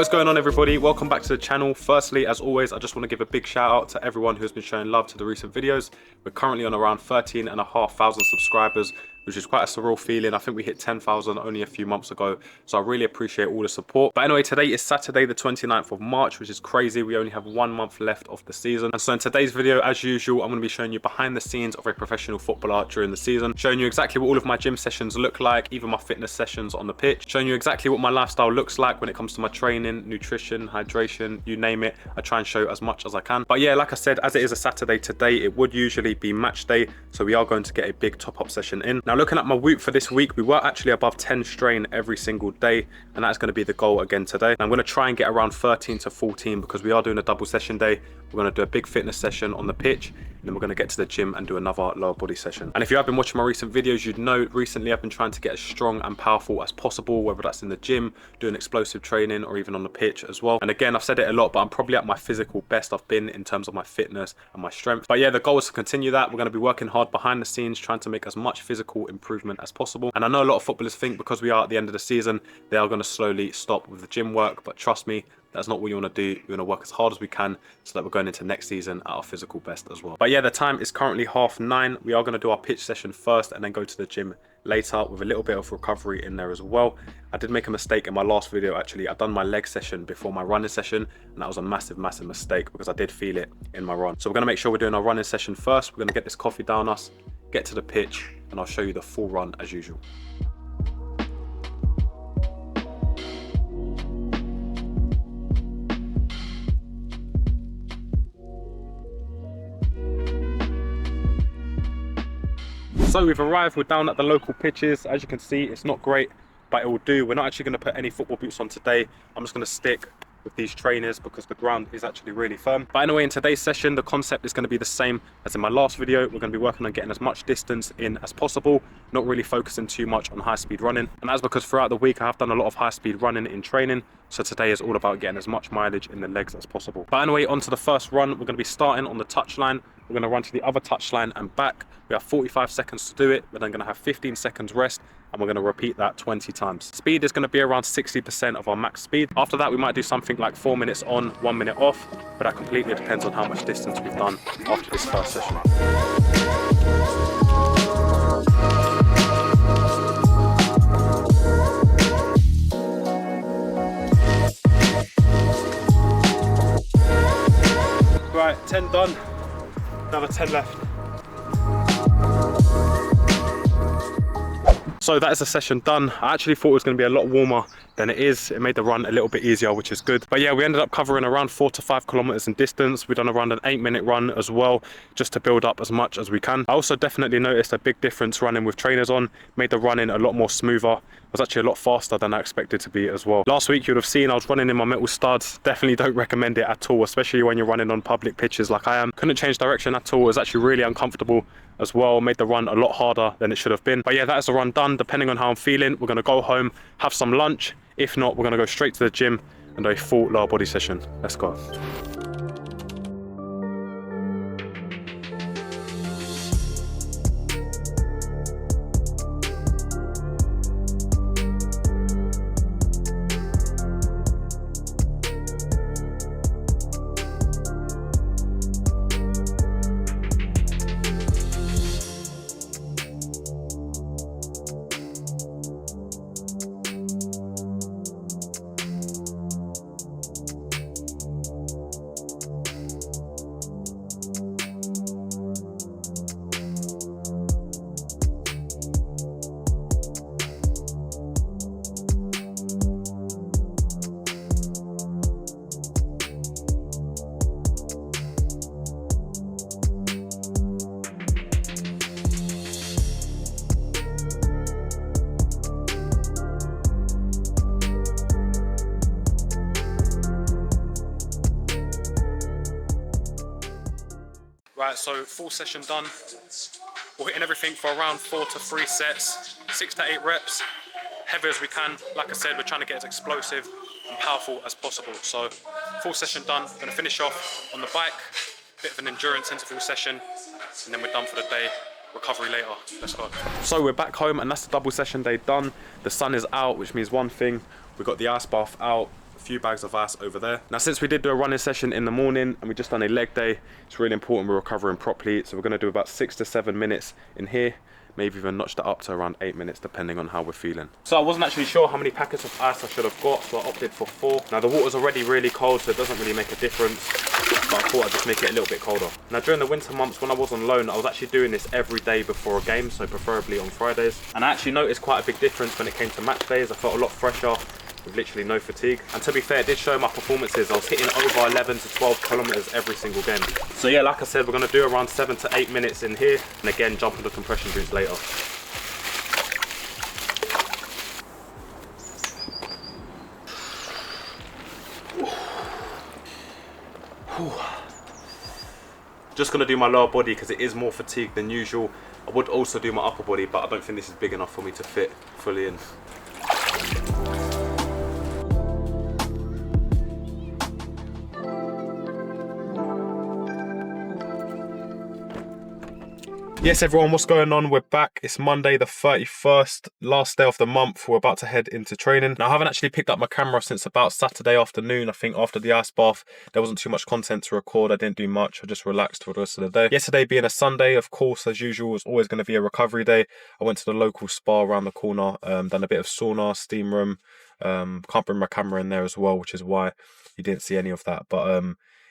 What is going on, everybody? Welcome back to the channel. Firstly, as always, I just want to give a big shout out to everyone who has been showing love to the recent videos. We're currently on around 13,500 subscribers, which is quite a surreal feeling. I think we hit 10,000 only a few months ago, so I really appreciate all the support. But anyway, today is Saturday the 29th of March, which is crazy. We only have 1 month left of the season, and so in today's video, as usual, I'm going to be showing you behind the scenes of a professional footballer during the season, showing you exactly what all of my gym sessions look like, even my fitness sessions on the pitch, showing you exactly what my lifestyle looks like when it comes to my training, nutrition, hydration, you name it. I try and show as much as I can. But yeah, like I said, as it is a Saturday today, it would usually be match day, so we are going to get a big top-up session in. Now, looking at my Whoop for this week, we were actually above 10 strain every single day, and that's going to be the goal again today. And I'm going to try and get around 13 to 14 because we are doing a double session day. We're going to do a big fitness session on the pitch, and then we're going to get to the gym and do another lower body session. And if you have been watching my recent videos, you'd know recently I've been trying to get as strong and powerful as possible, whether that's in the gym, doing explosive training, or even on the pitch as well. And again, I've said it a lot, but I'm probably at my physical best I've been in terms of my fitness and my strength. But yeah, the goal is to continue that. We're going to be working hard behind the scenes, trying to make as much physical improvement as possible. And I know a lot of footballers think because we are at the end of the season, they are going to slowly stop with the gym work, but trust me, that's not what you want to do. We want to work as hard as we can so that we're going into next season at our physical best as well. But yeah, the time is currently 9:30. We are going to do our pitch session first and then go to the gym later with a little bit of recovery in there as well. I did make a mistake in my last video. Actually, I've done my leg session before my running session, and that was a massive mistake because I did feel it in my run. So we're going to make sure we're doing our running session first. We're going to get this coffee down us, get to the pitch, and I'll show you the full run as usual. So we've arrived, we're down at the local pitches. As you can see, it's not great, but it will do. We're not actually going to put any football boots on today. I'm just going to stick with these trainers because the ground is actually really firm. But anyway, in today's session, the concept is going to be the same as in my last video. We're going to be working on getting as much distance in as possible, not really focusing too much on high speed running. And that's because throughout the week, I have done a lot of high speed running in training. So today is all about getting as much mileage in the legs as possible. But anyway, on to the first run. We're going to be starting on the touchline. We're going to run to the other touchline and back. We have 45 seconds to do it. We're then going to have 15 seconds rest, and we're going to repeat that 20 times. Speed is going to be around 60% of our max speed. After that, we might do something like 4 minutes on, 1 minute off, but that completely depends on how much distance we've done after this first session. Right, 10 done, another 10 left. So that is the session done. I actually thought it was going to be a lot warmer than it is. It made the run a little bit easier, which is good. But yeah, we ended up covering around 4 to 5 kilometers in distance. We've done around an 8-minute run as well, just to build up as much as we can. I also definitely noticed a big difference running with trainers on, made the running a lot more smoother. It was actually a lot faster than I expected to be as well. Last week, you would have seen I was running in my metal studs. Definitely don't recommend it at all, especially when you're running on public pitches like I am. Couldn't change direction at all. It was actually really uncomfortable as well, made the run a lot harder than it should have been. But yeah, that is the run done. Depending on how I'm feeling, we're going to go home, have some lunch. If not, we're going to go straight to the gym and do a full lower body session. Let's go. Right, so full session done. We're hitting everything for around 4 to 3 sets, 6 to 8 reps, heavy as we can. Like I said, we're trying to get as explosive and powerful as possible. So full session done. Gonna finish off on the bike, bit of an endurance interval session, and then we're done for the day. Recovery later. Let's go. So we're back home, and that's the double session day done. The sun is out, which means one thing: we've got the ice bath out, few bags of ice over there. Now, since we did do a running session in the morning and we just done a leg day, it's really important we're recovering properly. So we're going to do about 6 to 7 minutes in here. Maybe even notch that up to around 8 minutes depending on how we're feeling. So I wasn't actually sure how many packets of ice I should have got, so I opted for 4. Now the water's already really cold, so it doesn't really make a difference, but I thought I'd just make it a little bit colder. Now during the winter months when I was on loan, I was actually doing this every day before a game, so preferably on Fridays. And I actually noticed quite a big difference when it came to match days. I felt a lot fresher, with literally no fatigue. And to be fair, it did show my performances. I was hitting over 11 to 12 kilometers every single game. So yeah, like I said, we're gonna do around 7 to 8 minutes in here, and again, jump on the compression drinks later. Just gonna do my lower body because it is more fatigued than usual. I would also do my upper body, but I don't think this is big enough for me to fit fully in. Yes everyone, what's going on? We're back. It's Monday the 31st, last day of the month. We're about to head into training. Now I haven't actually picked up my camera since about Saturday afternoon. I think after the ice bath, there wasn't too much content to record. I didn't do much. I just relaxed for the rest of the day. Yesterday being a Sunday, of course, as usual, was always going to be a recovery day. I went to the local spa around the corner, done a bit of sauna, steam room. Can't bring my camera in there as well, which is why you didn't see any of that. But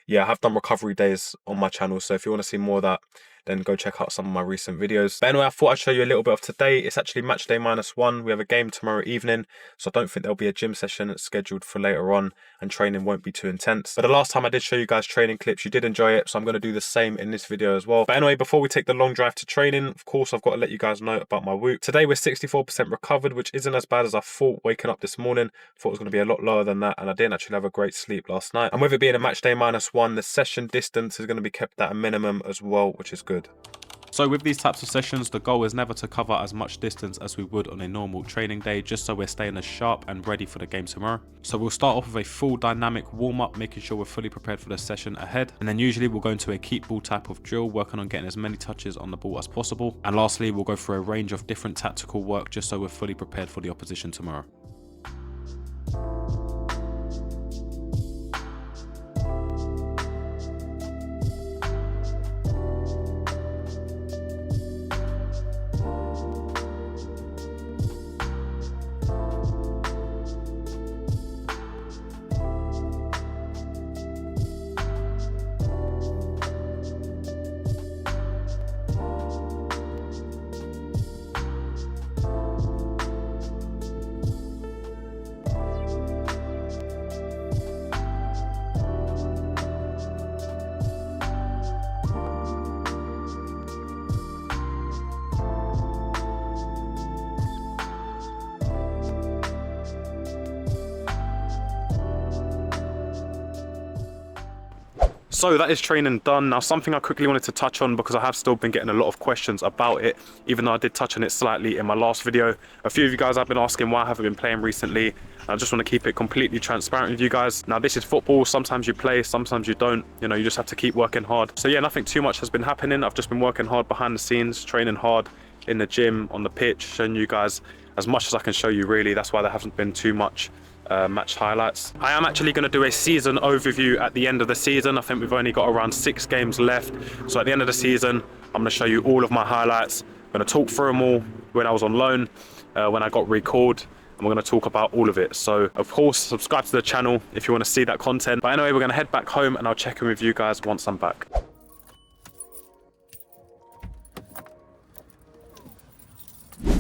yeah, I have done recovery days on my channel. So if you want to see more of that, then go check out some of my recent videos. But anyway, I thought I'd show you a little bit of today. It's actually match day -1. We have a game tomorrow evening, so I don't think there'll be a gym session scheduled for later on, and training won't be too intense. But the last time I did show you guys training clips, you did enjoy it, so I'm going to do the same in this video as well. But anyway, before we take the long drive to training, of course, I've got to let you guys know about my Whoop. Today we're 64% recovered, which isn't as bad as I thought waking up this morning. Thought it was going to be a lot lower than that, and I didn't actually have a great sleep last night. And with it being a match day -1, the session distance is going to be kept at a minimum as well, which is good. So with these types of sessions, the goal is never to cover as much distance as we would on a normal training day, just so we're staying as sharp and ready for the game tomorrow. So we'll start off with a full dynamic warm-up, making sure we're fully prepared for the session ahead. And then usually we'll go into a keep ball type of drill, working on getting as many touches on the ball as possible. And lastly, we'll go through a range of different tactical work, just so we're fully prepared for the opposition tomorrow. So that is training done. Now something I quickly wanted to touch on, because I have still been getting a lot of questions about it, even though I did touch on it slightly in my last video. A few of you guys have been asking why I haven't been playing recently. I just want to keep it completely transparent with you guys. Now this is football. Sometimes you play, sometimes you don't. You know, you just have to keep working hard. So yeah, nothing too much has been happening. I've just been working hard behind the scenes, training hard in the gym, on the pitch, showing you guys as much as I can show you really. That's why there hasn't been too much match highlights. I am actually going to do a season overview at the end of the season. I think we've only got around 6 games left. So at the end of the season, I'm going to show you all of my highlights. I'm going to talk through them all, when I was on loan, when I got recalled, and we're going to talk about all of it. So of course, subscribe to the channel if you want to see that content. But anyway, we're going to head back home and I'll check in with you guys once I'm back.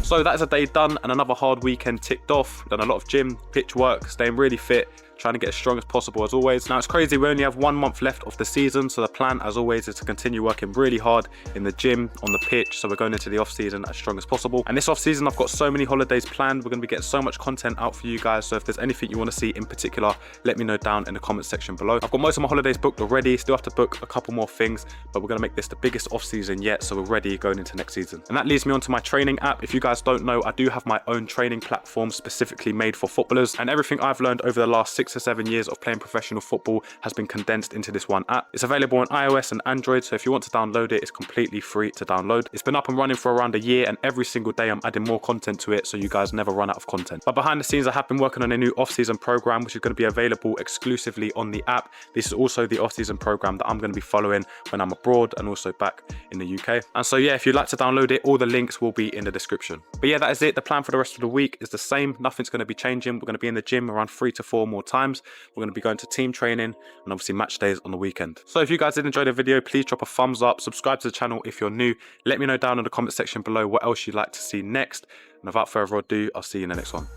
So that is a day done and another hard weekend ticked off. Done a lot of gym, pitch work, staying really fit, trying to get as strong as possible as always. Now it's crazy, we only have 1 month left of the season, so the plan as always is to continue working really hard in the gym, on the pitch, so we're going into the off season as strong as possible. And this off season I've got so many holidays planned. We're going to be getting so much content out for you guys, so if there's anything you want to see in particular, let me know down in the comment section below. I've got most of my holidays booked already, still have to book a couple more things, but we're going to make this the biggest off season yet, so we're ready going into next season. And that leads me on to my training app. If you guys don't know, I do have my own training platform specifically made for footballers, and everything I've learned over the last 6 to 7 years of playing professional football has been condensed into this one app. It's available on iOS and Android, so if you want to download it, it's completely free to download. It's been up and running for around a year, and every single day I'm adding more content to it, so you guys never run out of content. But behind the scenes, I have been working on a new off-season program, which is going to be available exclusively on the app. This is also the off-season program that I'm going to be following when I'm abroad and also back in the UK. And so yeah, if you'd like to download it, all the links will be in the description. But yeah, that is it. The plan for the rest of the week is the same. Nothing's going to be changing. We're going to be in the gym around 3 to 4 more times. We're going to be going to team training and obviously match days on the weekend. So if you guys did enjoy the video, please drop a thumbs up, subscribe to the channel if you're new. Let me know down in the comment section below what else you'd like to see next. And without further ado, I'll see you in the next one.